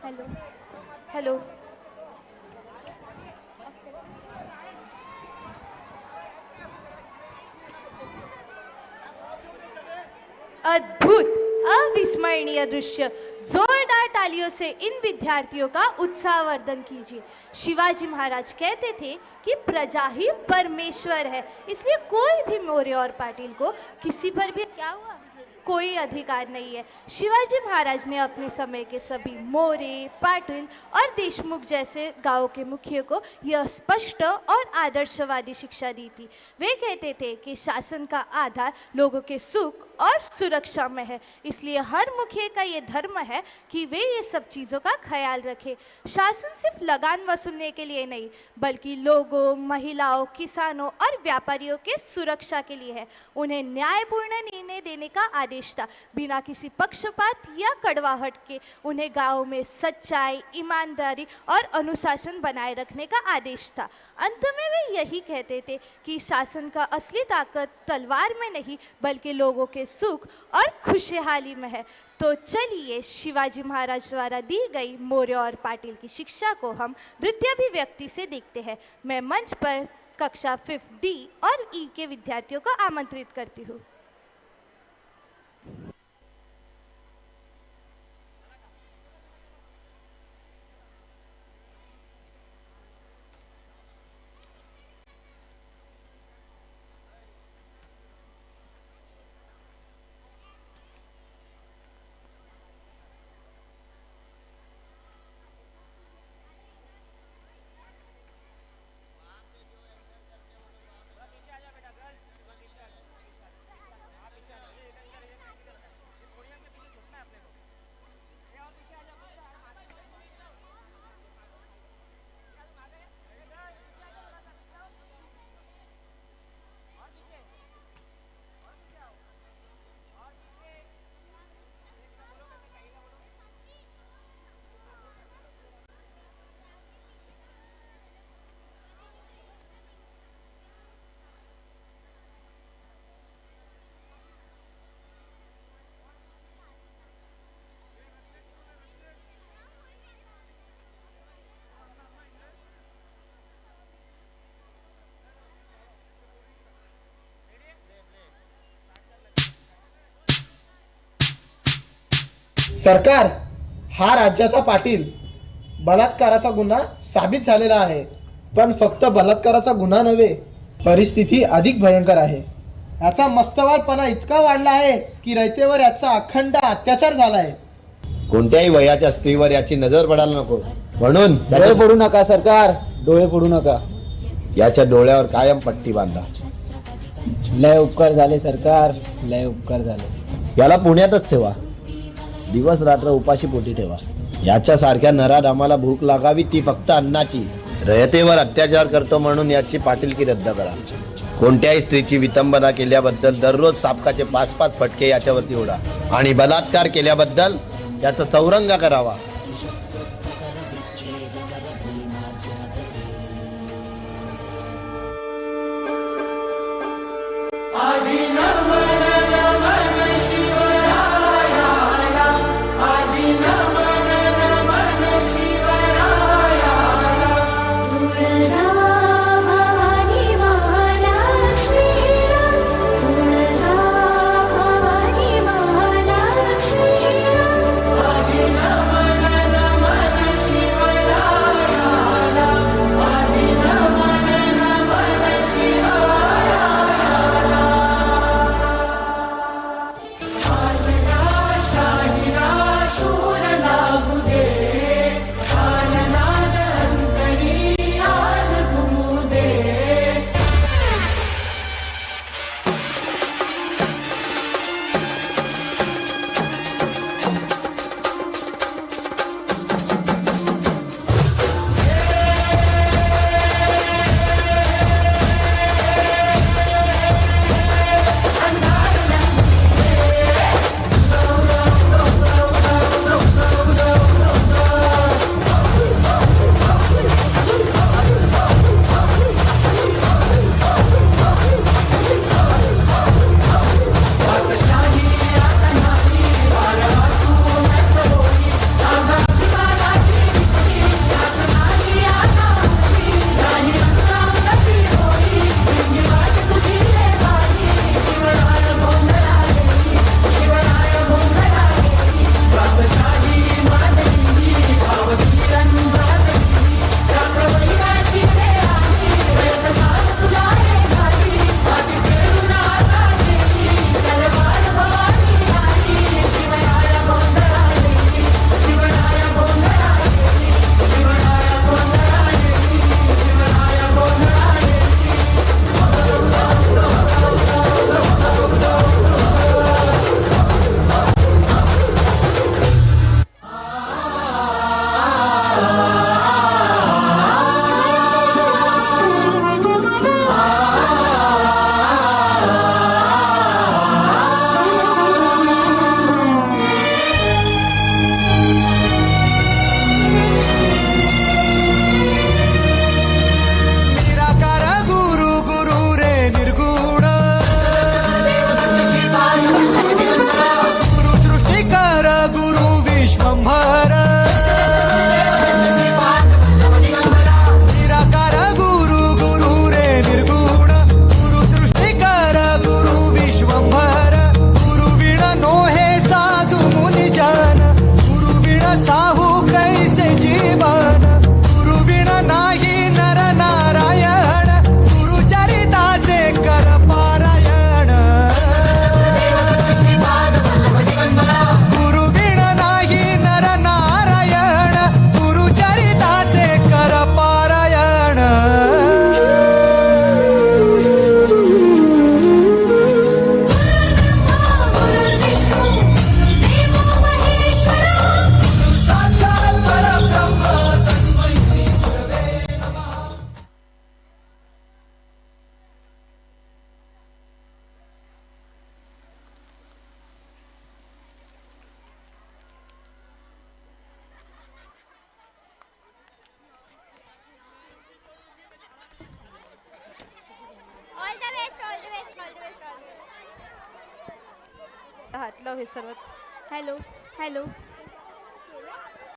Hello hello. अद्भुत, अविस्मरणीय दृश्य. जोरदार तालियों से इन विद्यार्थियों का उत्साहवर्धन कीजिए. शिवाजी महाराज कहते थे कि प्रजा ही परमेश्वर है, इसलिए कोई भी मौर्य और पाटिल को किसी पर भी क्या हुआ कोई अधिकार नहीं है. शिवाजी महाराज ने अपने समय के सभी मौर्य, पाटिल और देशमुख जैसे गांवों के मुखिया को यह स्पष्ट और आदर्शवादी शिक्षा दी थी. वे कहते थे कि शासन का आधार लोगों के सुख और सुरक्षा में है, इसलिए हर मुखिया का ये धर्म है कि वे ये सब चीज़ों का ख्याल रखें. शासन सिर्फ लगान वसूलने के लिए नहीं, बल्कि लोगों, महिलाओं, किसानों और व्यापारियों के सुरक्षा के लिए है. उन्हें न्यायपूर्ण निर्णय देने का आदेश था, बिना किसी पक्षपात या कड़वाहट के. उन्हें गाँव में सच्चाई, ईमानदारी और अनुशासन बनाए रखने का आदेश था. अंत में वे यही कहते थे कि शासन का असली ताकत तलवार में नहीं, बल्कि लोगों के सुख और खुशहाली में है. तो चलिए शिवाजी महाराज द्वारा दी गई मौर्य और पाटिल की शिक्षा को हम नृत्याभिव्यक्ति से देखते हैं. मैं मंच पर कक्षा 5 D और E के विद्यार्थियों को आमंत्रित करती हूँ. सरकार हा राज्याचा पाटील. बलात्काराचा गुन्हा साबित झालेला आहे, पण फक्त बलात्काराचा गुन्हा नव्हे, परिस्थिती अधिक भयंकर आहे. याचा मस्तवालपणा इतका वाढला आहे की रयतेवर याचा अखंड अत्याचार झाला आहे. कोणत्याही वयाच्या स्त्रीवर याची नजर पडायला नको, म्हणून डोळे फोडू नका सरकार, डोळे फोडू नका. याच्या डोळ्यावर कायम पट्टी बांधा. लय उपकार झाले सरकार, लय उपकार झाले. याला पुण्यातच ठेवा, दिवस रात्र उपाशी पोटी ठेवा. याच्यासारख्या नराध आम्हाला भूक लागावी ती फक्त अन्नाची. रयतेवर अत्याचार करतो म्हणून याची पाटीलकी रद्द करा. कोणत्याही स्त्रीची विटंबना केल्याबद्दल दररोज सापकाचे 5-5 फटके याच्यावरती उडा, आणि बलात्कार केल्याबद्दल याचा चौरंगा करावा. Best all the best all the best all the best हातलं हे सर्व हॅलो हॅलो